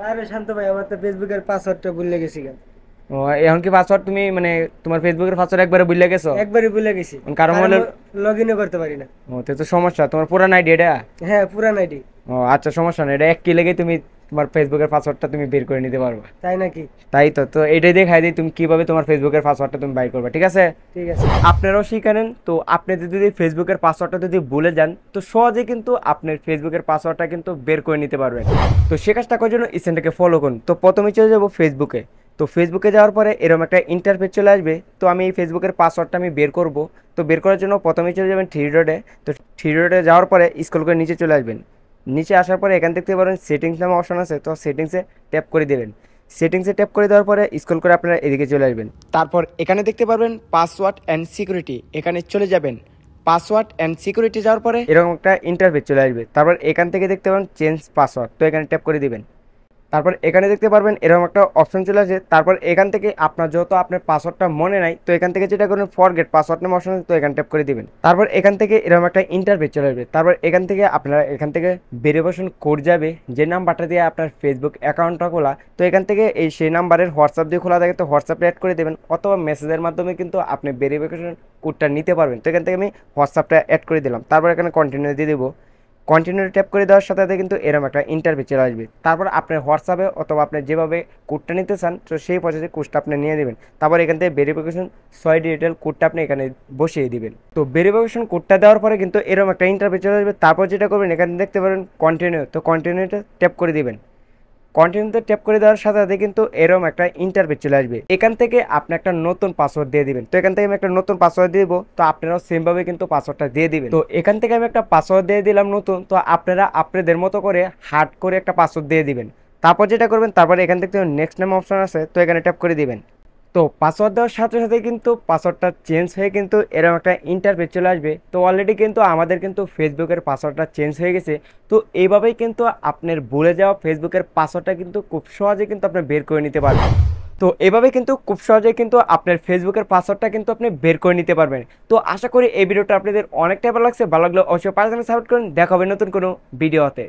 আরে শান্ত ভাই, আমার তো ফেসবুকের পাসওয়ার্ডটা ভুলে গেছি গা। ও, এখন কি পাসওয়ার্ড তুমি মানে তোমার ফেসবুকের পাসওয়ার্ড একবারে ভুলে গেছো? একবারই ভুলে গেছি। কারণ কারণ হলো, লগ ইনও করতে পারি না। ও তো তো সমস্যা, তোমার পুরান আইডি এটা? হ্যাঁ, পুরান আইডি। ও আচ্ছা, সমস্যা নেই, এটা এক ক্লিকেই তুমি তোমার ফেসবুকের পাসওয়ার্ডটা তুমি বের করে নিতে পারবে। তাই নাকি? তাই তো, তো এটাই দেখাই দিই তুমি কিভাবে তোমার ফেসবুকের পাসওয়ার্ডটা তুমি বাইর করবে, ঠিক আছে? ঠিক আছে। আপনারাও শিখে তো আপনি যদি ফেসবুকের পাসওয়ার্ডটা যদি ভুলে যান, তো সহজে কিন্তু আপনার ফেসবুকের পাসওয়ার্ডটা কিন্তু বের করে নিতে পারবেন। তো সে কাজটা করার জন্য ইসেন্টটাকে ফলো করুন। তো প্রথমে চলে যাব ফেসবুকে। তো ফেসবুকে যাওয়ার পরে এরকম একটা ইন্টারফেস চলে আসবে। তো আমি এই ফেসবুকের পাসওয়ার্ডটা আমি বের করব। তো বের করার জন্য প্রথমে চলে যাবেন থ্রি ডটে। তো থ্রি ডটে যাওয়ার পরে স্ক্রল করে নিচে চলে আসবেন। নিচে আসার পরে এখান দেখতে পারেন সেটিংস নামে অপশন আছে, তো সেটিংসে ট্যাপ করে দেবেন। সেটিংসে ট্যাপ করে দেওয়ার পরে স্ক্রল করে আপনারা এদিকে চলে আসবেন। তারপর এখানে দেখতে পারবেন পাসওয়ার্ড অ্যান্ড সিকিউরিটি, এখানে চলে যাবেন। পাসওয়ার্ড অ্যান্ড সিকিউরিটি যাওয়ার পরে এরকম একটা ইন্টারফেস চলে আসবে। তারপর এখান থেকে দেখতে পাবেন চেঞ্জ পাসওয়ার্ড, তো এখানে ট্যাপ করে দিবেন। তারপর এখানে দেখতে পারবেন এরকম একটা অপশন চলে আসে। তারপর এখান থেকে আপনার যত আপনার পাসওয়ার্ডটা মনে নাই, তো এখান থেকে যেটা করবেন ফরগেট পাসওয়ার্ড নামে অপশন আছে, তো এখানে ট্যাপ করে দিবেন। তারপর এখান থেকে এরকম একটা ইন্টারফেস চলে আসবে। তারপর এখান থেকে আপনারা এখান থেকে ভেরিফিকেশন কোড যাবে, যে নাম্বারটা দিয়ে আপনার ফেসবুক অ্যাকাউন্টটা খোলা, তো এখান থেকে এই সেই নাম্বারের হোয়াটসঅ্যাপ দিয়ে খোলা থাকে, তো হোয়াটসঅ্যাপে অ্যাড করে দেবেন, অথবা মেসেজের মাধ্যমে কিন্তু আপনি ভেরিফিকেশন কোডটা নিতে পারবেন। তো এখান থেকে আমি হোয়াটসঅ্যাপটা অ্যাড করে দিলাম। তারপর এখানে কন্টিনিউ দিয়ে দেবো। কন্টিনিউ ট্যাপ করে দেওয়ার সাথে সাথে কিন্তু এরকম একটা ইন্টারভিউ চলে আসবে। তারপর আপনার হোয়াটসঅ্যাপে অথবা আপনি যেভাবে কোডটা নিতে চান, তো সেই পদ্ধতিতে কোডটা আপনি নিয়ে দেবেন। তারপর এখান থেকে ভেরিফিকেশন 6 ডিজিটাল কোডটা আপনি এখানে বসিয়ে দিবেন। তো ভেরিফিকেশন কোডটা দেওয়ার পরে কিন্তু এরকম একটা ইন্টারভিউ চলে আসবে। তারপর যেটা করবেন, এখানে দেখতে পারেন কন্টিনিউ, তো কন্টিনিউতে ট্যাপ করে দিবেন। কন্টিনিউতে ট্যাপ করে দেওয়ার সাথে সাথে কিন্তু এরকম একটা ইন্টারভিউ চলে আসবে। এখান থেকে আপনি একটা নতুন পাসওয়ার্ড দিয়ে দিবেন। তো এখান থেকে আমি একটা নতুন পাসওয়ার্ড দিয়ে দেবো, তো আপনারাও সেমভাবে কিন্তু পাসওয়ার্ডটা দিয়ে দিবেন। তো এখান থেকে আমি একটা পাসওয়ার্ড দিয়ে দিলাম নতুন, তো আপনারা আপনাদের মতো করে হার্ড করে একটা পাসওয়ার্ড দিয়ে দিবেন। তারপর যেটা করবেন, তারপরে এখান থেকে নেক্সট নাম অপশন আছে, তো এখানে ট্যাপ করে দিবেন। তো পাসওয়ার্ড দেওয়ার সাথে সাথে কিন্তু পাসওয়ার্ডটা চেঞ্জ হয়ে কিন্তু এরকম একটা ইন্টারফেস চলে আসবে। তো অলরেডি কিন্তু আমাদের কিন্তু ফেসবুকের পাসওয়ার্ডটা চেঞ্জ হয়ে গেছে। তো এইভাবেই কিন্তু আপনার ভুলে যাওয়া ফেসবুকের পাসওয়ার্ডটা কিন্তু খুব সহজে কিন্তু আপনি বের করে নিতে পারবেন। তো এভাবে কিন্তু খুব সহজেই কিন্তু আপনার ফেসবুকের পাসওয়ার্ডটা কিন্তু আপনি বের করে নিতে পারবেন। তো আশা করি এই ভিডিওটা আপনাদের অনেকটাই ভালো লাগছে। ভালো লাগলে অবশ্যই পাশে সাপোর্ট করুন। দেখা হবে নতুন কোনো ভিডিওতে।